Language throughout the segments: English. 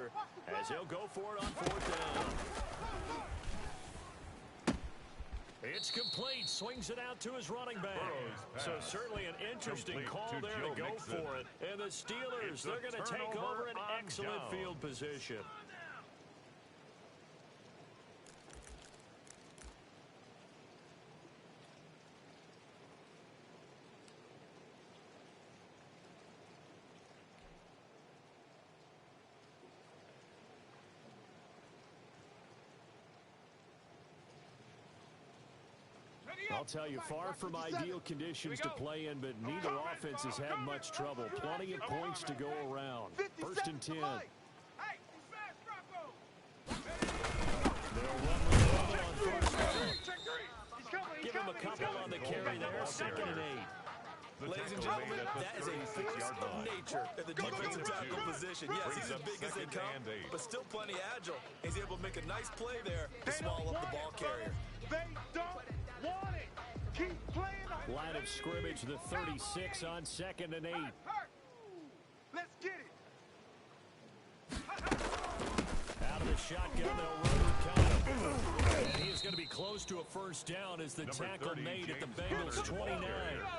here as he'll go for it on 4th down. It's complete. Swings it out to his running back. So certainly an interesting call there to go for it. And the Steelers, they're going to take over an excellent field position. I'll tell you, far from ideal conditions to play in, but neither offense has had much trouble. Plenty of points to go around. 1st and 10. They'll run with the on 1st down. Give him a couple on the carry there. 2nd and 8. Ladies and gentlemen, that is a force of nature at the defensive tackle position. Yes, he's as big as they come, but still plenty agile. He's able to make a nice play there to swallow up the ball carrier. They don't want it. Keep playing. Line of scrimmage, the 36 on 2nd and 8. Let's get it. Out of the shotgun, they'll run with Connor. And he is going to be close to a 1st down as the tackle made at the Bengals 29.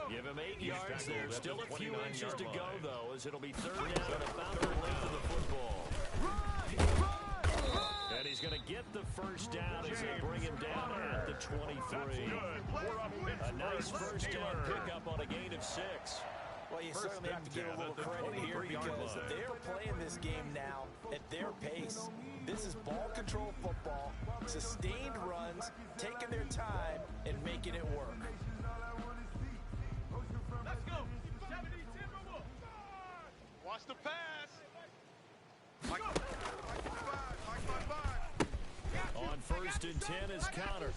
Give him 8 yards there. Still a few inches to go, though, as it'll be 3rd down at about the length of the football. And he's going to get the 1st down as they bring him down at the 23. A nice 1st down pickup on a gain of 6. Well, you certainly have to give a little credit here because they're playing this game now at their pace. This is ball control football, sustained runs, taking their time, and making it work. Let's go. Watch the pass. On 1st and 10 is Connor.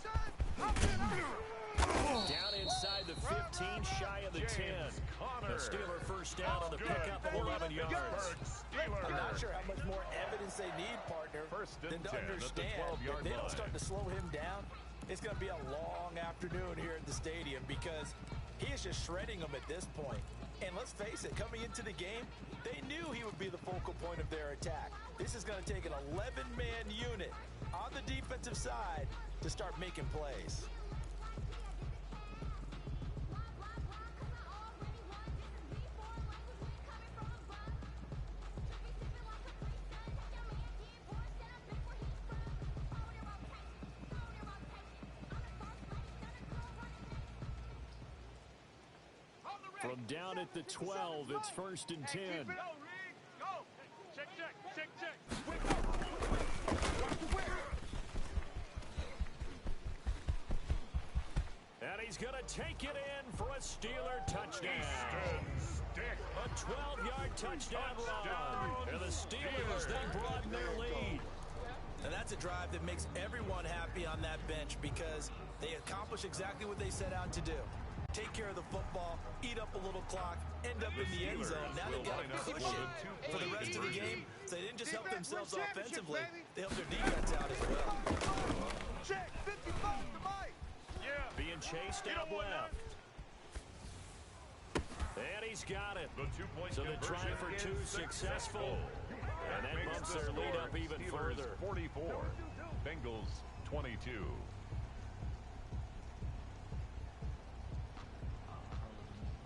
Down inside the 15, shy of the 10. The Steeler 1st down on the pickup of 11 yards. I'm not sure how much more evidence they need, partner, than to understand if they don't start to slow him down, it's going to be a long afternoon here at the stadium because he is just shredding them at this point. And let's face it, coming into the game, they knew he would be the focal point of their attack. This is going to take an 11-man unit on the defensive side to start making plays. From down at the 12, it's 1st and 10. Go. Check. And he's going to take it in for a Steeler touchdown. A 12-yard touchdown run. And the Steelers, they broaden their lead. And that's a drive that makes everyone happy on that bench because they accomplish exactly what they set out to do. Take care of the football, eat up a little clock, end up in the end zone. Now they've got a cushion for the rest of the game. So they didn't just help themselves offensively, they helped their defense out as well. Check, 55 to Mike. Yeah. Being chased out left. And he's got it. So the try for 2 successful. And that bumps their lead up even further. 44, Bengals 22.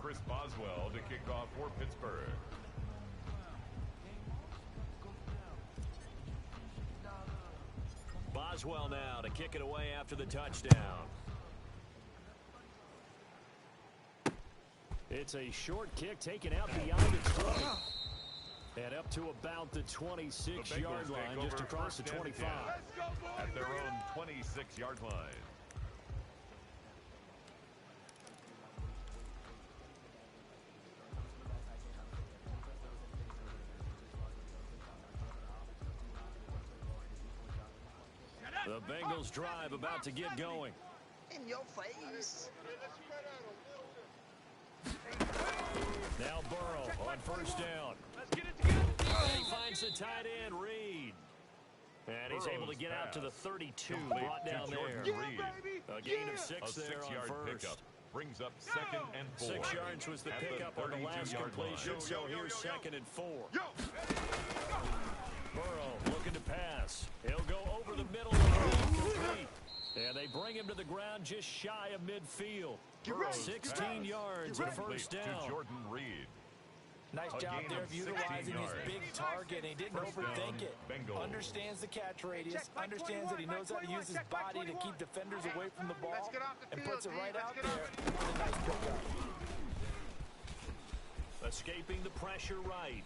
Chris Boswell to kick off for Pittsburgh. Boswell now to kick it away after the touchdown. It's a short kick taken out beyond the 20. And up to about the 26-yard line, just across the 25. At their own 26-yard line. The Bengals drive about to get going. In your face. Now Burrow on 1st down. Let's get it together. And he finds the tight end, Reed. And he's able to get out to the 32, brought down there. A gain of 6 there on 1st. Brings up 2nd and 4. 6 yards was the pickup on the last completion, so here's 2nd and 4. Burrow him to the ground just shy of midfield. Get ready. 16 yards and first down. To Jordan Reed. Nice job there of utilizing his big target. He didn't overthink it. Bengals. Understands the catch radius. Understands that he knows how to use his body to keep defenders away from the ball. And puts it right out there with a nice pickup. Escaping the pressure right.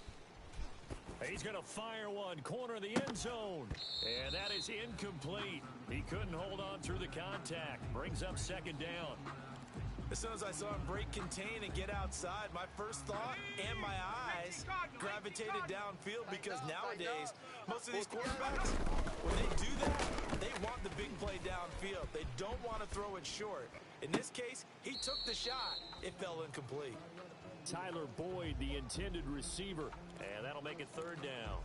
He's going to fire one, corner of the end zone. And that is incomplete. He couldn't hold on through the contact. Brings up second down. As soon as I saw him break contain and get outside, my first thought and my eyes gravitated downfield, because nowadays, most of these quarterbacks, when they do that, they want the big play downfield. They don't want to throw it short. In this case, he took the shot. It fell incomplete. Tyler Boyd, the intended receiver, and that'll make it third down.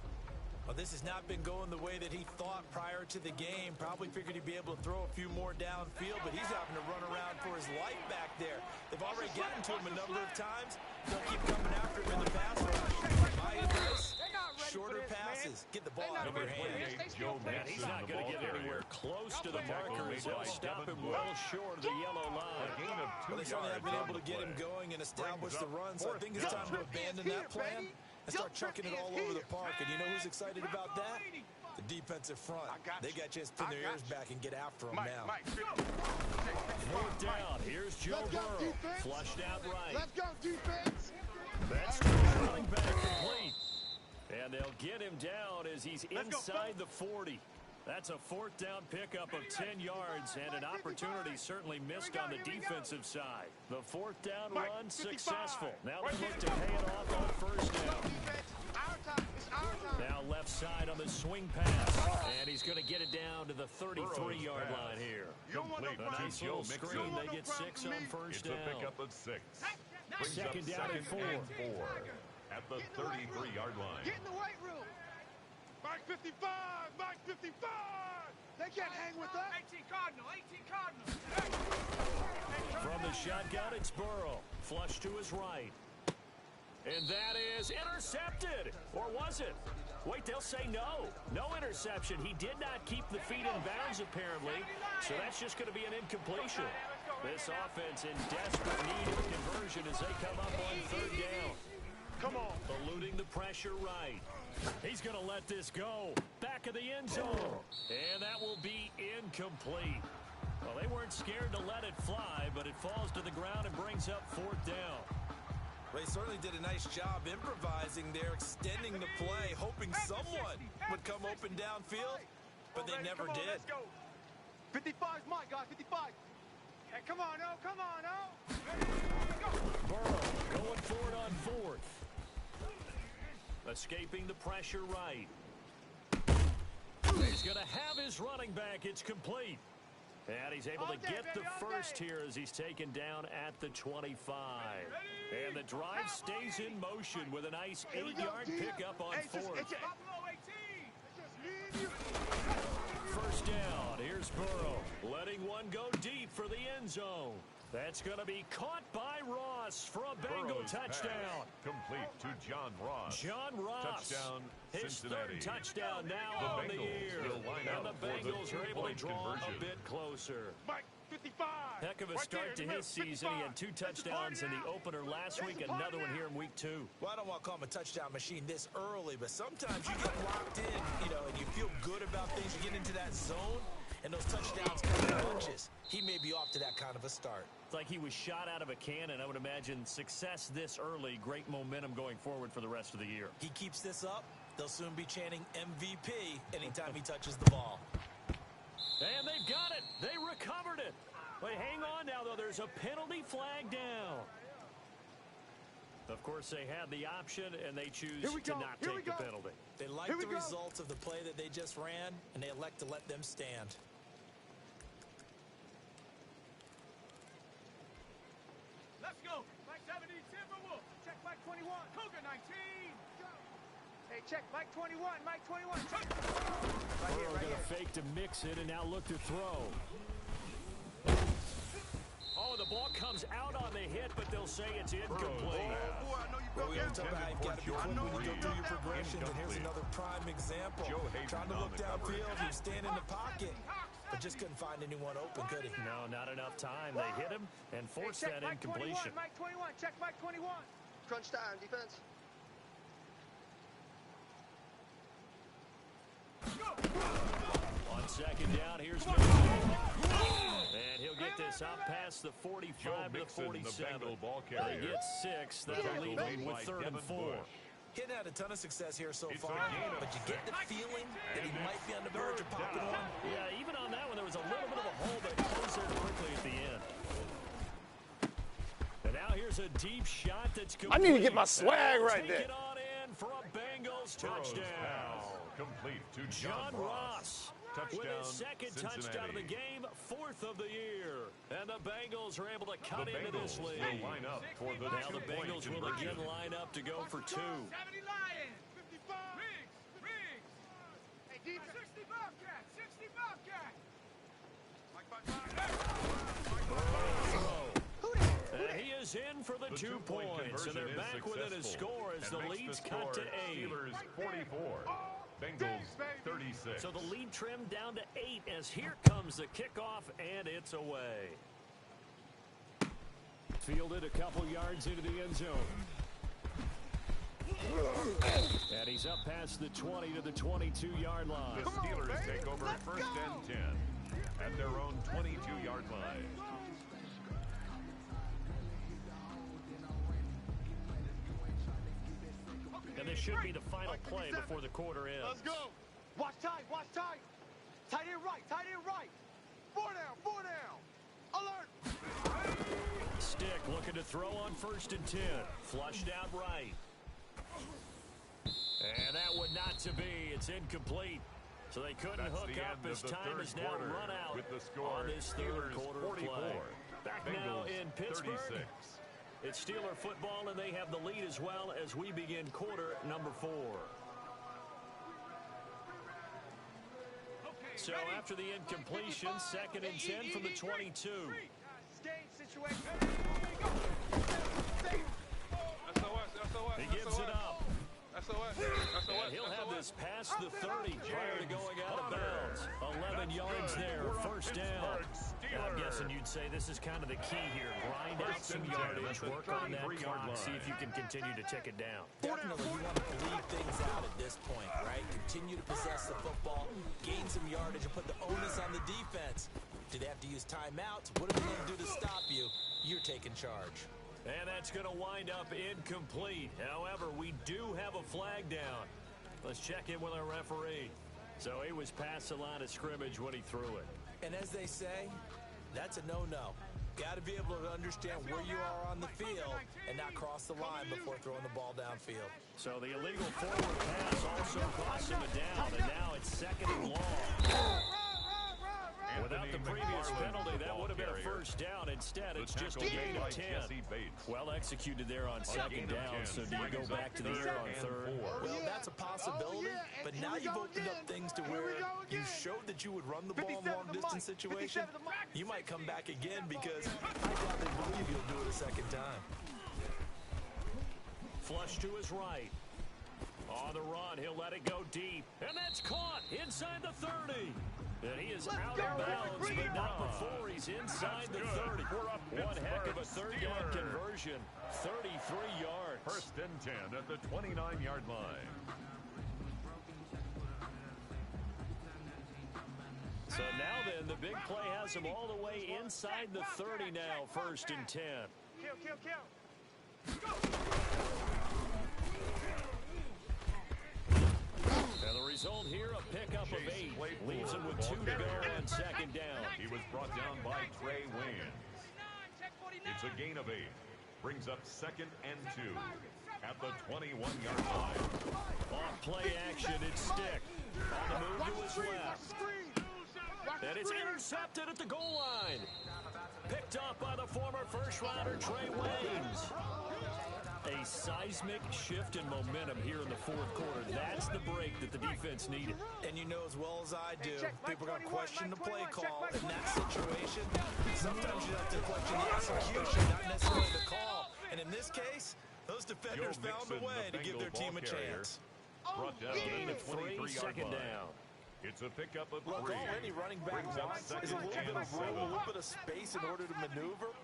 Well, this has not been going the way that he thought prior to the game. Probably figured he'd be able to throw a few more downfield, but he's having to run around for his life back there. They've already gotten to him a number of times. They'll keep coming after him in the pass rush. My advice, shorter passes. Get the ball out of your hands. And he's not going to get anywhere close to the markers. They'll stop him well short of the yellow line. Well, they certainly have been able to get him going and establish the run, so I think it's time to abandon that plan and start chucking it all over the park. And you know who's excited about that? The defensive front. They got you to spin their ears back and get after him now. Fourth down. Here's Joe Burrow. Flushed out right. Let's go, defense. That's running back complete. And they'll get him down as he's inside the 40. That's a fourth down pickup of 10 yards and an opportunity certainly missed on the defensive side. The fourth down run successful. Now they look to pay it off on first down. Now left side on the swing pass. And he's going to get it down to the 33-yard line here. A nice little screen. They get 6 on first down. It's a pickup of 6. Second down and 4. At the 33-yard line. Get in the weight room. Mike 55, Mike 55. They can't hang with us. 18 Cardinal, 18 Cardinal. From the shotgun, it's Burrow. Flush to his right. And that is intercepted. Or was it? Wait, they'll say no. No interception. He did not keep the feet in bounds, apparently. So that's just going to be an incompletion. This offense in desperate need of conversion as they come up on third down. Come on. Eluding the pressure right. He's going to let this go. Back of the end zone. And that will be incomplete. Well, they weren't scared to let it fly, but it falls to the ground and brings up fourth down. Well, he certainly did a nice job improvising there, extending the play, hoping someone would come open downfield, but they never did. Let's go. 55's mine, guys, 55. Hey, come on, oh, come on, oh. Burrow going for it on fourth. Escaping the pressure right. He's going to have his running back. It's complete. And he's able to get the first here as he's taken down at the 25. And the drive stays in motion with a nice 8-yard pickup on fourth. First down. Here's Burrow letting one go deep for the end zone. That's going to be caught by Ross for a Bengal touchdown. Complete to John Ross. John Ross. Touchdown, his Cincinnati. third touchdown now on the year. And the Bengals are able to draw a bit closer. Mike 55. Heck of a start to his season. He had 2 touchdowns in the opener last week, another one here in week 2. Well, I don't want to call him a touchdown machine this early, but sometimes you get locked in, and you feel good about things. You get into that zone, and those touchdowns come in bunches. He may be off to that kind of a start. It's like he was shot out of a cannon. I would imagine success this early, great momentum going forward for the rest of the year. He keeps this up, they'll soon be chanting MVP anytime he touches the ball. And they've got it. They recovered it. Wait, hang on now, though. There's a penalty flag down. Of course, they had the option, and they choose to not take the penalty. They like the results of the play that they just ran, and they elect to let them stand. Let's go. Mike 70, Timberwolf. Check Mike 21. Cougar 19. Hey, check Mike 21. Mike 21. Check. Burrow going to fake to mix it and now look to throw. Oh, the ball comes out on the hit, but they'll say it's incomplete. Well, we always talk about you've got to be quick when you go through your progressions, and here's another prime example. Trying to look downfield, he was standing in the pocket, but just couldn't find anyone open, could he? No, not enough time. They hit him and forced that incompletion. Mike 21, check Mike 21. Crunch time, defense. On second down, here's Miller. And he'll get this up past the 45 to the 47. They get 6. That'll leave him with 3rd and 4. He hadn't had a ton of success here so far, but you get the feeling that he might be on the verge of popping one. Yeah, even on that one, there was a little bit of a hole, but it closed there quickly at the end. And now here's a deep shot that's complete. I need to get my swag right there. Take it on in for a Bengals touchdown. Complete to John Ross with his second Cincinnati. touchdown of the game, 4th of the year. And the Bengals are able to cut into this lead. Line up for the Now the Bengals will again line up to go for 2. 70 Lions. 54. Riggs. Hey, defense. 60 Bobcats. 60 Bobcats. And he is in for the 2 points. And they're back within a score as the lead's cut to 8. Steelers 44. Bengals 36. So the lead trimmed down to 8 as here comes the kickoff, and it's away. Fielded a couple yards into the end zone. And he's up past the 20 to the 22-yard line. The Steelers take over 1st and 10 at their own 22-yard line. And this should be the final play before the quarter ends. Let's go. Watch tight. Watch tight. Tight end right. Tight end right. 4 down. 4 down. Alert. Stick looking to throw on 1st and 10. Flushed out right. And that would not to be. It's incomplete. So they couldn't hook up as time is now run out with the score, on this third quarter 44. play. Back now in Pittsburgh. 36. It's Steeler football, and they have the lead as well as we begin quarter number 4. So after the incompletion, 2nd and 10 from the 22. He gives it up. And he'll have this past the 30 prior to going out of bounds. 11 yards there, 1st down. I'm guessing you'd say this is kind of the key here. Grind out some yardage, work on that clock, see if you can continue to tick it down. Definitely you want to bleed things out at this point, right? Continue to possess the football, gain some yardage, and put the onus on the defense. Do they have to use timeouts? What are they going to do to stop you? You're taking charge. And that's going to wind up incomplete. However, we do have a flag down. Let's check in with our referee. So he was past the line of scrimmage when he threw it. And as they say, that's a no-no. Got to be able to understand where you are on the field and not cross the line before throwing the ball downfield. So the illegal forward pass also cost him a down, and now it's 2nd and long. Without the previous penalty, that would have been a 1st down. Instead, it's just a gain of 10. Well executed there on 2nd down. So do you go back to the air on 3rd? Well, that's a possibility, but now you've opened up things to where you showed that you would run the ball in long-distance situation. You might come back again because I doubt they believe you'll do it a 2nd time. Flush to his right. On the run, he'll let it go deep. And that's caught inside the 30. And he is out of bounds, but not before he's inside the 30. One heck of a 3rd down conversion. 33 yards. 1st and 10 at the 29-yard line. So now then, the big play has him all the way inside the 30 now, 1st and 10. And the result here, a pickup of 8. Leaves him with 2 to go on 2nd down. He was brought down by Trey Waynes. It's a gain of 8. Brings up 2nd and 2 at the 21-yard line. On play action, it's Stick. On the move to his left. And it's intercepted at the goal line. Picked up by the former first-rounder Trey Waynes. A seismic shift in momentum here in the 4th quarter. That's the break that the defense needed. And you know as well as I do, people are going to question the play call in that situation. Sometimes you have to question the execution, not necessarily the call. And in this case, those defenders found a way to give their team a chance. Brought down Gain of 3, 2nd down. It's a pickup of Look, 3. all any running back Brings up wants second is a little bit and of room, 7. a little bit of space in order to maneuver.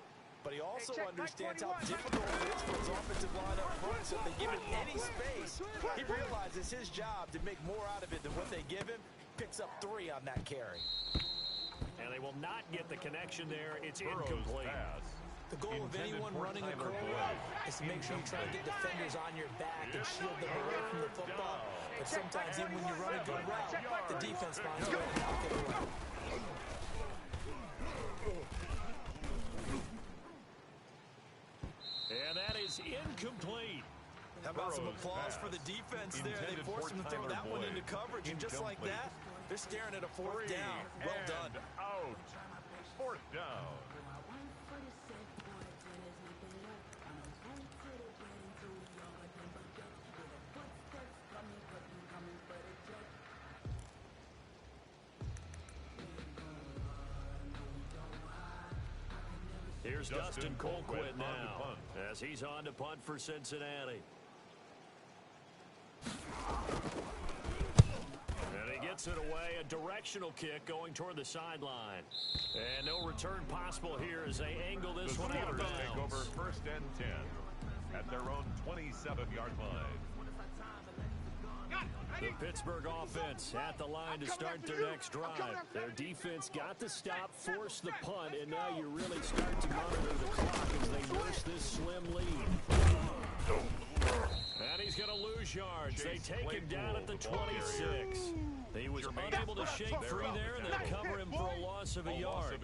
But he also check, understands Mike how 21, difficult it is for his offensive line up front. So if they give him any space, he realizes his job to make more out of it than what they give him. Picks up 3 on that carry. And they will not get the connection there. It's Burrow's incomplete. pass. The goal of Intended anyone for running a Tyler curl Boyd. route is to make sure you try to get defenders on your back and shield them away from the football. But sometimes even when you run a good route, the defense finds a way to knock it away. And that is incomplete. How about some Burrow's applause for pass. the defense there? They Intended forced for him to throw Tyler that one Boyd. into coverage, and just like Incomplete. that, they're staring at a 4th down. Well done. Out. 4th down. Here's Dustin Colquitt on now to punt. as he's on to punt for Cincinnati. And he gets it away, a directional kick going toward the sideline. And no return possible here as they angle this The one out of Steelers take over bounds. 1st and 10 at their own 27-yard line. The Pittsburgh offense at the line to start their next drive. Their defense got the stop, forced the punt, and now you really start to monitor the clock as they nurse this slim lead. And he's going to lose yards. They take him down at the 26. He was unable to shake free there, and they cover him for a loss of a yard.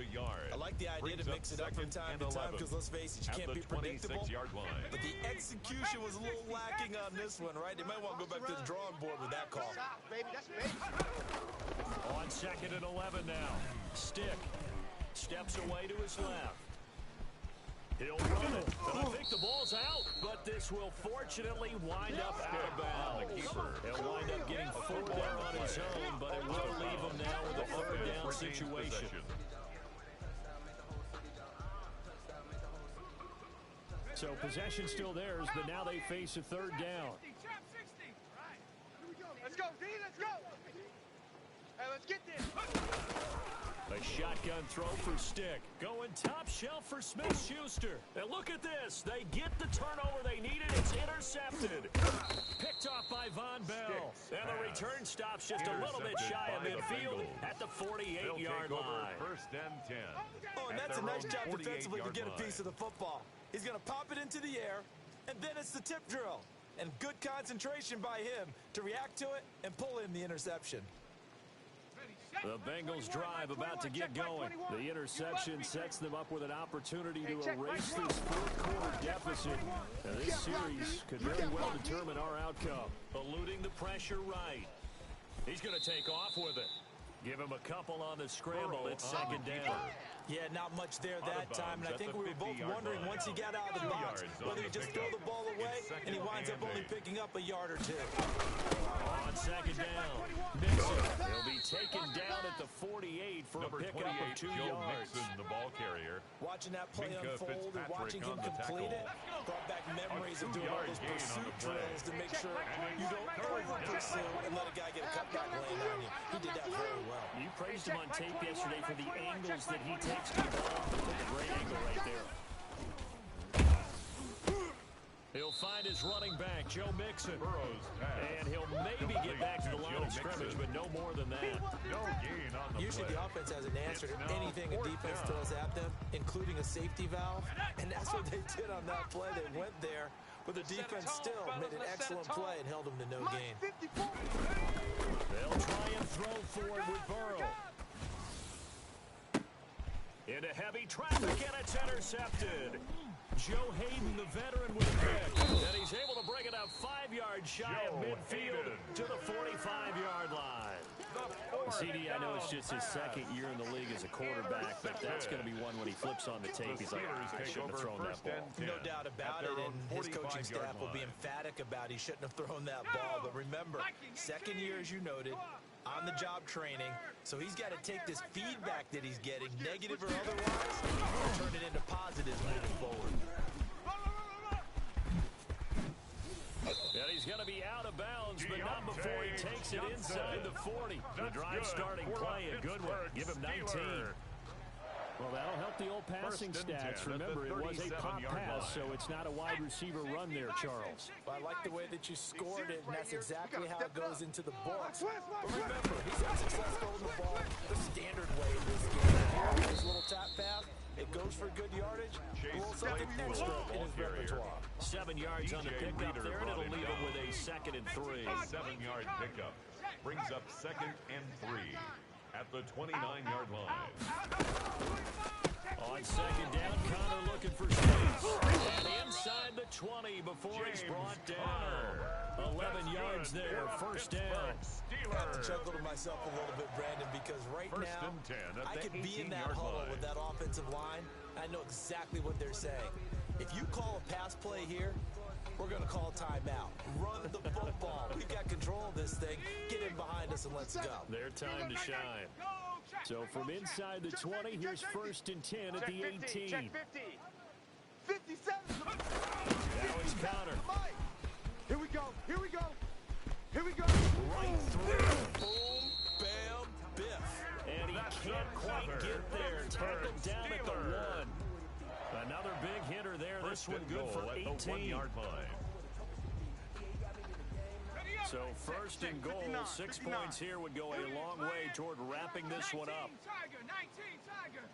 I like the idea to mix it up from time to time because, let's face it, you can't be predictable. 26-yard line. But the execution was a little lacking on this one, right? They might want to go back to the drawing board with that call. Stop, baby. That's baby. On 2nd and 11 now. Stick steps away to his left. He'll run it, and I think the ball's out, but this will fortunately wind up out of bounds. He'll wind up getting 4 there on his own, but it will leave him now with a 3rd down situation. So possession still theirs, but now they face a 3rd down. Let's go, D, let's go. Hey, let's get this. A shotgun throw for Stick. Going top shelf for Smith-Schuster. And look at this. They get the turnover they needed. It's intercepted. Picked off by Von Bell. And the return stops just a little bit shy of midfield at the 48-yard line. 1st and 10. Oh, and that's a nice job defensively to get a piece of the football. He's going to pop it into the air, and then it's the tip drill. And good concentration by him to react to it and pull in the interception. The Bengals drive about to get going. The interception sets them up with an opportunity to erase this 4th quarter deficit. Now, this series could very well determine our outcome. Eluding the pressure right. He's going to take off with it. Give him a couple on the scramble. It's 2nd down. Yeah, not much there that time, and I think we were both wondering once he got out of the box whether he just throw the ball away, and he winds up only picking up a yard or 2. On 2nd down, Mixon will be taken down at the 48 for Number a pickup of 2 Joe yards. Mixon, the ball carrier. Watching that play Minka unfold and watching him Fitzpatrick on the complete it tackle. brought back memories of doing all two-yard those gain on pursuit the play. drills to make sure you don't over-pursue and let a guy get a cutback lane on you. He did that very well. You praised him on tape yesterday for the angles that he takes to the ball. Took a great angle right there. He'll find his running back, Joe Mixon. Burrow's pass. And he'll maybe get back to the line of scrimmage, but no more than that. No gain on the Usually play. the offense has an answer to It's now anything a 4th defense down. throws at them, including a safety valve. And that's what they did on that play. They went there, but the defense still made an excellent play and held them to no gain. They'll try and throw forward with Burrow. Into heavy traffic, and it's intercepted. Joe Hayden, the veteran, with a pick. And he's able to bring it up 5 yards shy of midfield to the 45-yard line. CD, I know it's just his 2nd year in the league as a quarterback, but that's going to be one when he flips on the tape. He's like, I shouldn't have thrown that ball. No doubt about it, and his coaching staff will be emphatic about he shouldn't have thrown that ball. But remember, 2nd year, as you noted, on-the-job training, so he's got to take this feedback that he's getting, negative or otherwise, and turn it into positives moving forward. And he's going to be out of bounds, but not before he takes it inside the 40. The drive starting play, a good one. Give him 19. Well, that'll help the old passing stats. Remember, it was a pop pass, so it's not a wide receiver run there, Charles. Well, I like the way that you scored it, and that's exactly how it goes into the books. But remember, he's had success throwing the ball the standard way in this game. His little tap pass, it goes for good yardage. A little something extra in his repertoire. 7 yards on the pickup there, and it'll leave him with a 2nd and 3. A 7-yard pickup brings up 2nd and 3 at the 29-yard line. On 2nd down, Connor looking for space. And inside the 20 before he's brought down. 11 yards there, 1st down. I have to chuckle to myself a little bit, Brandon, because right now, I could be in that huddle with that offensive line. I know exactly what they're saying. If you call a pass play here, we're going to call timeout. Run the football. We've got control of this thing. Get in behind us and let's go. Their time to shine. So from inside the 20, here's 1st and 10 at the 18. Check 50. 57. Now he's Connor. Here we go. Here we go. Here we go. Right through. Boom, bam, biff. And he can't quite get there. Tackled down at the 1. Another big hitter there. This one good for 18. 1-yard line. So 1st and goal, 6 points here would go a long way toward wrapping this one up. Tiger, 19, Tiger.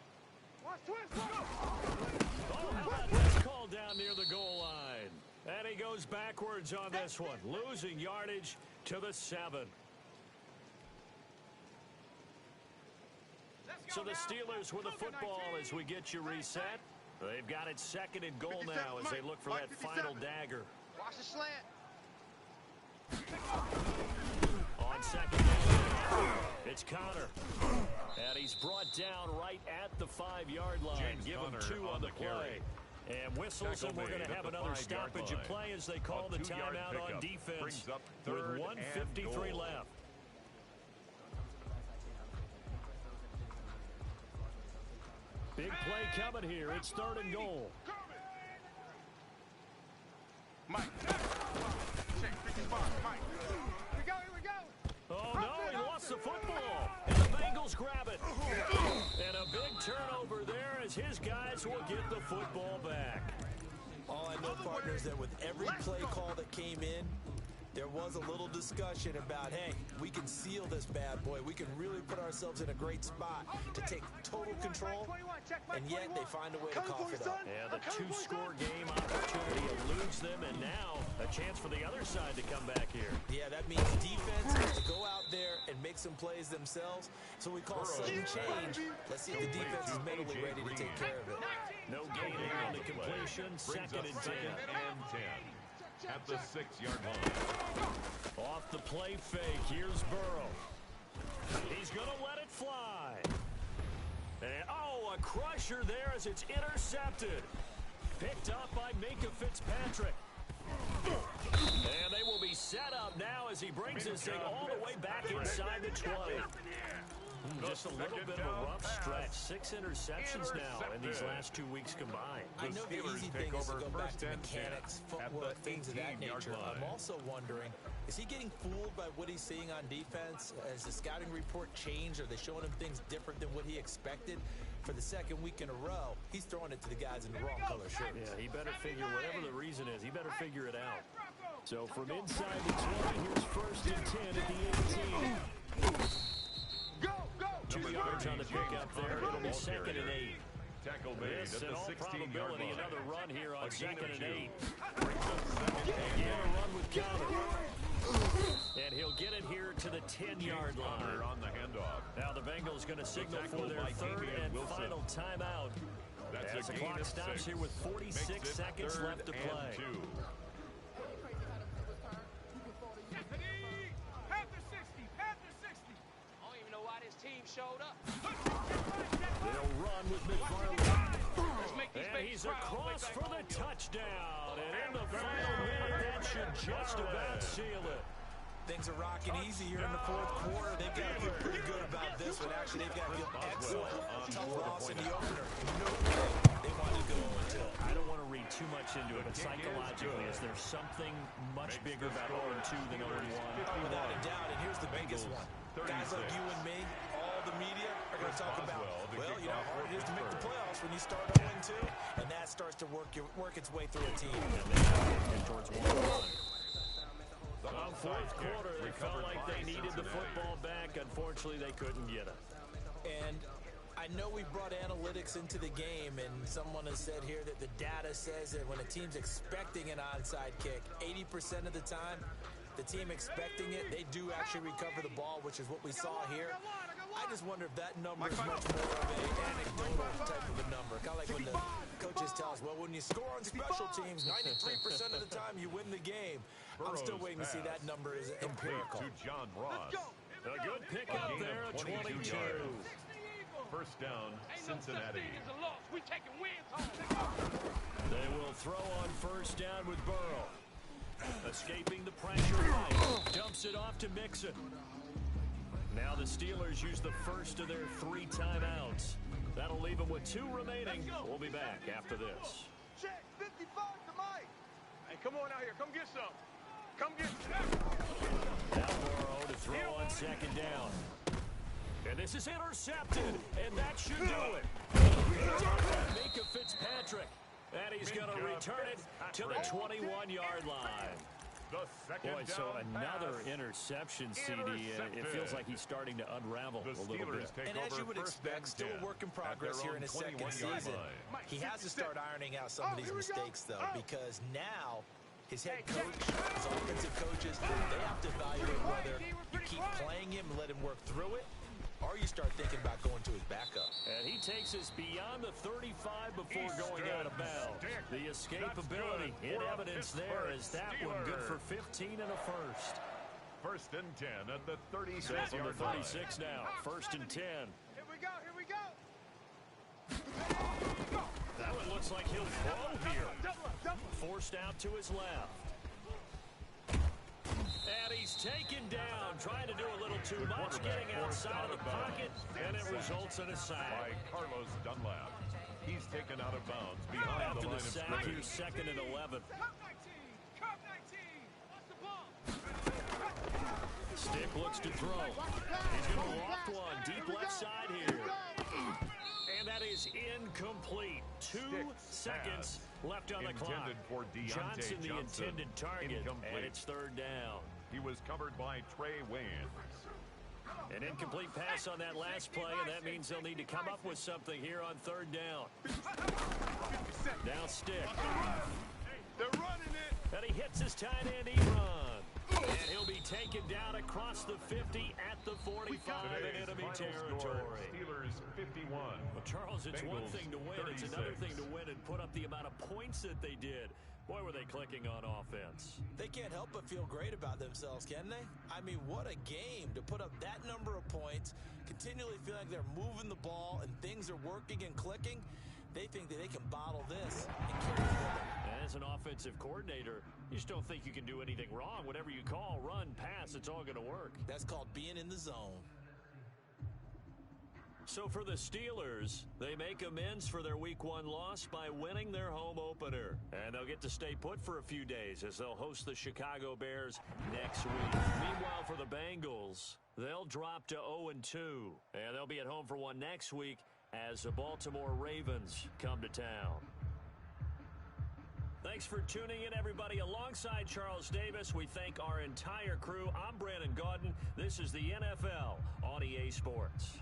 Oh, how about this call down near the goal line? And he goes backwards on this one, losing yardage to the 7. So the Steelers with the football as we get you reset. They've got it 2nd and goal now as they look for that final dagger. Watch the slant. On 2nd down, it's Connor. And he's brought down right at the 5-yard line. Give him 2 on the play. And whistles, and we're going to have another stoppage of play as they call the timeout on defense with 1:53 left. Big play coming here. It's 3rd and goal. Mike. Check 55. Mike. Here we go. Here we go. Oh, no, he lost the football. And the Bengals grab it. And a big turnover there as his guys will get the football back. All I know, partners, that with every play call that came in, there was a little discussion about, hey, we can seal this bad boy. We can really put ourselves in a great spot to take total control, and yet they find a way to cough it up. Yeah, the 2-score game opportunity eludes them, and now a chance for the other side to come back here. Yeah, that means defense has to go out there and make some plays themselves. So we call sudden change. Let's see if the defense is mentally ready to take care of it. No gain here on the completion. 2nd and 10. At the 6-yard line. Off the play fake, here's Burrow. He's going to let it fly. And, oh, a crusher there as it's intercepted. Picked up by Minka Fitzpatrick. And they will be set up now as he brings this thing all the way back inside the 20. Just a little bit of a rough stretch. 6 interceptions now in these last 2 weeks combined. I know the easy thing is to go back to mechanics, footwork, things of that nature. I'm also wondering, is he getting fooled by what he's seeing on defense? Has the scouting report changed? Are they showing him things different than what he expected? For the 2nd week in a row, he's throwing it to the guys in the wrong color shirts. Yeah, he better figure, whatever the reason is, he better figure it out. So from inside the 20, here's 1st and 10 at the 18. 2 yards on the pickup there. It'll be 2nd and 8. Tackle made This, at in the all 16-yard probability, line. another run here on 2nd and 8. Brings up 2nd and Again, a run with Connor. And he'll get it here to the 10-yard line. on the handoff. Now the Bengals going to signal for their 3rd and final timeout. As the clock stops here with 46 seconds left to play. Team showed up. They'll run with McFarland. And he's across for the touchdown. And in the final minute, that should just about seal it. Things are rocking easy here in the 4th quarter. They've got to feel pretty good about this this one. Actually, they've got to feel excellent. Tough loss in the opener. No way they wanted to go 0-2. I don't want to read too much into it, but psychologically, is there something much bigger about 0-2 than 0-1? Oh, without a doubt, and here's the biggest one. Guys like you and me, all the media are going to talk about, well, you know how hard it is to make the playoffs when you start 0-2, and that starts to work its way through a team. And towards 1-1. Fourth quarter, they felt like they needed the football back. Unfortunately, they couldn't get it. And I know we brought analytics into the game, and someone has said here that the data says that when a team's expecting an onside kick, 80% of the time, the team expecting it, they do actually recover the ball, which is what we saw here. I just wonder if that number is much more of an anecdotal type of a number. Kind of like when the coaches tell us, well, when you score on special teams, 93% of the time you win the game. I'm still waiting to see that number is empirical. To John Ross. A good pickup there at 22. First down, Cincinnati. They will throw on first down with Burrow. Escaping the pressure right. Dumps it off to Mixon. Now the Steelers use the first of their 3 timeouts. That'll leave them with 2 remaining. We'll be back after this. Check 55 to Mike. Hey, come on out here. Come get some. Come get some. Now Burrow to throw on second down. And this is intercepted. And that should do it. Minka Fitzpatrick. And he's going to return it to the 21-yard line. Boy, so another interception, CD. It feels like he's starting to unravel a little bit. And as you would expect, still a work in progress here in his second season. He has to start ironing out some of these mistakes, though, because now his head coach, his offensive coaches, they have to evaluate whether you keep playing him and let him work through it, or you start thinking about going to his backup. And he takes us beyond the 35 before going out of bounds. The escapability in evidence there is that one good for 15 and a first. First and 10 at the 36 from the 36 now. First and 10. Here we go. Here we go. That one looks like he'll throw here. Forced out to his left. And he's taken down, trying to do a little too much, getting outside of the pocket, and it results in a sack. By Carlos Dunlap. He's taken out of bounds behind After the line the of sack, scrimmage. here's second and 11. Curve 19. What's the ball? Stick looks to throw. He's going to loft one deep left side here. And that is incomplete. 2 seconds left on the clock. For Johnson, the intended target, incomplete. and it's third down. He was covered by Trey Wayne. An incomplete pass on that last play, and that means they'll need to come up with something here on third down. Now Stick. They're running it. And he hits his tight end run. And he'll be taken down across the 50 at the 45 in enemy territory. Steelers 51. Well, Charles, it's one Bengals, thing to win. 36. It's another thing to win and put up the amount of points that they did. Boy, were they clicking on offense. They can't help but feel great about themselves, can they? I mean, what a game to put up that number of points, continually feel like they're moving the ball and things are working and clicking. They think that they can bottle this and carry it with them. And as an offensive coordinator, you just don't think you can do anything wrong. Whatever you call, run, pass, it's all going to work. That's called being in the zone. So for the Steelers, they make amends for their Week 1 loss by winning their home opener. And they'll get to stay put for a few days as they'll host the Chicago Bears next week. Meanwhile, for the Bengals, they'll drop to 0-2. And they'll be at home for one next week as the Baltimore Ravens come to town. Thanks for tuning in, everybody. Alongside Charles Davis, we thank our entire crew. I'm Brandon Gaudin. This is the NFL on EA Sports.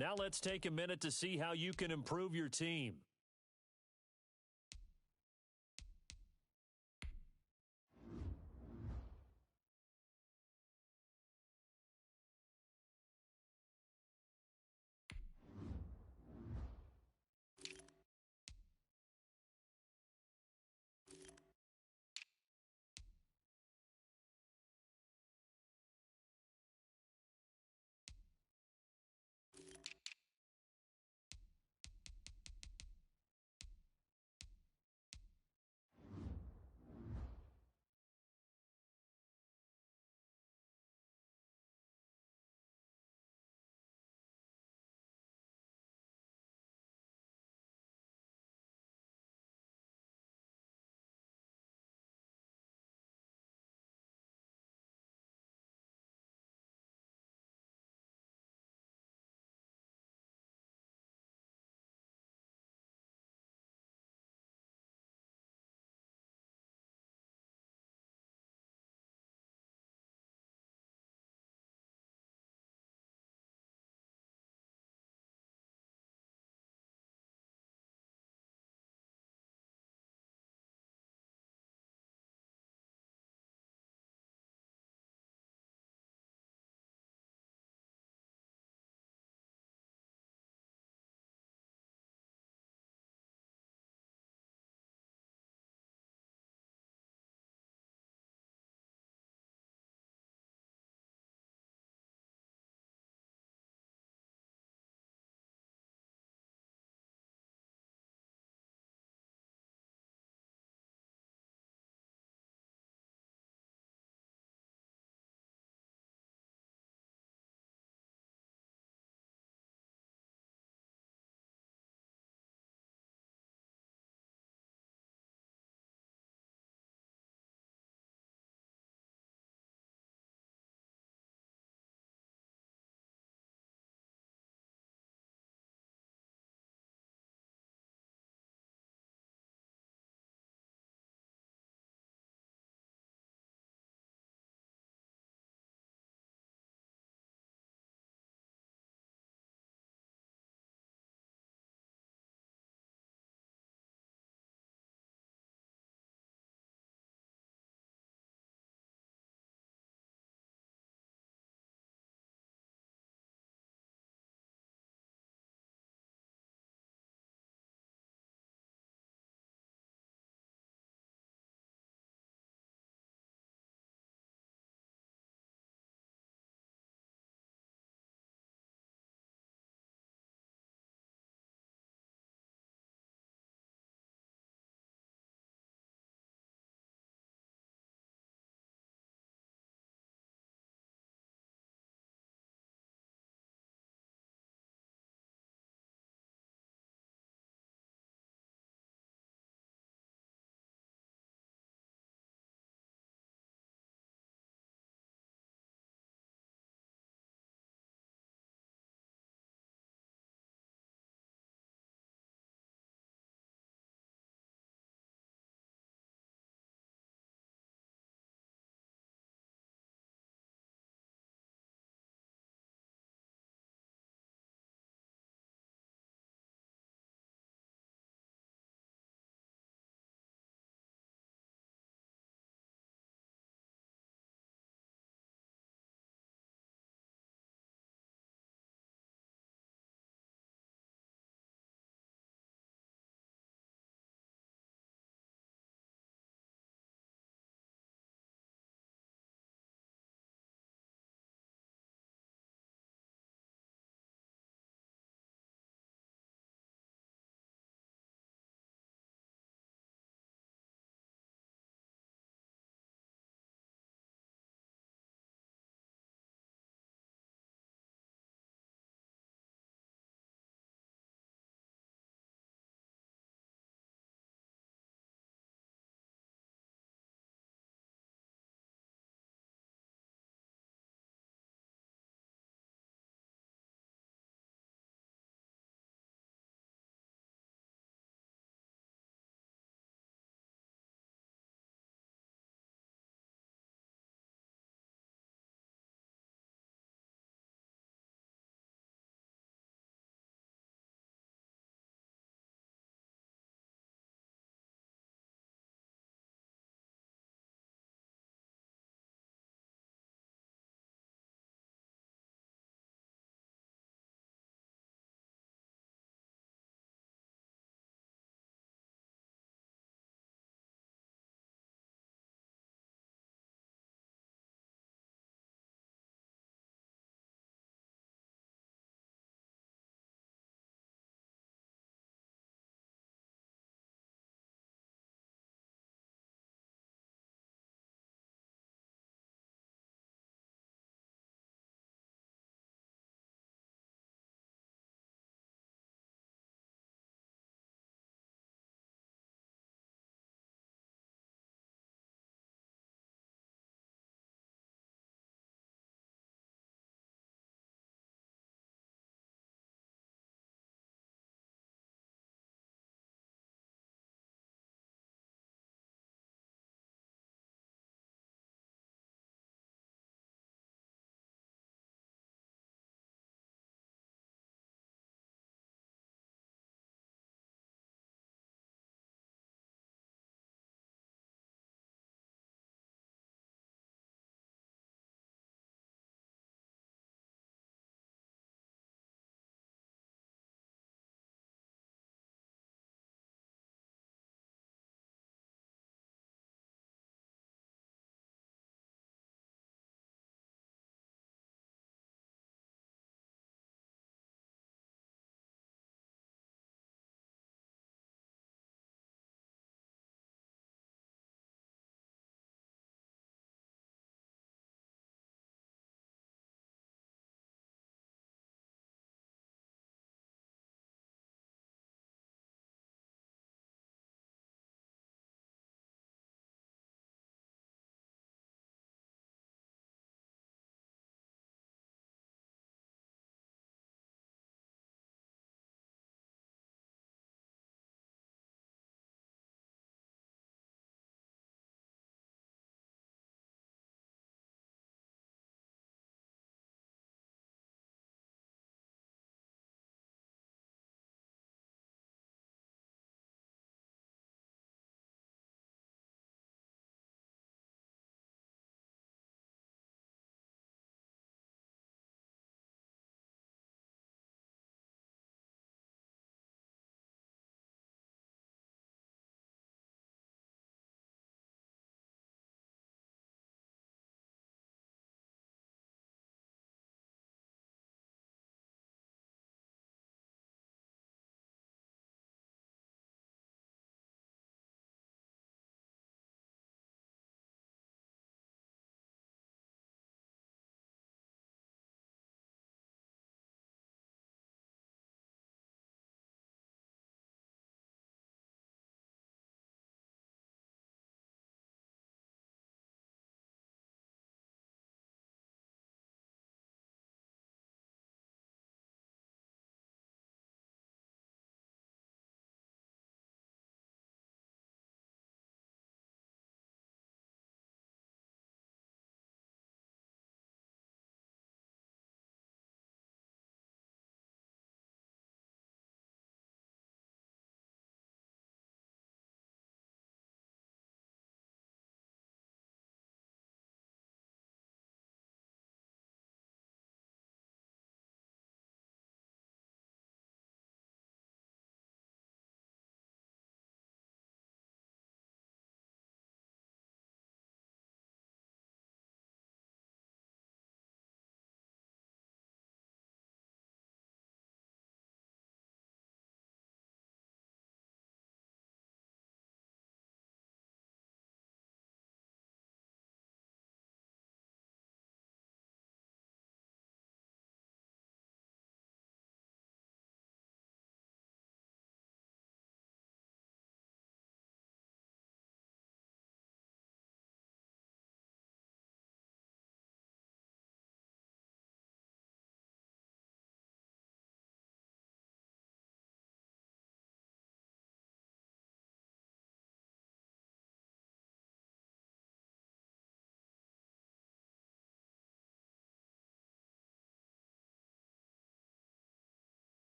Now let's take a minute to see how you can improve your team.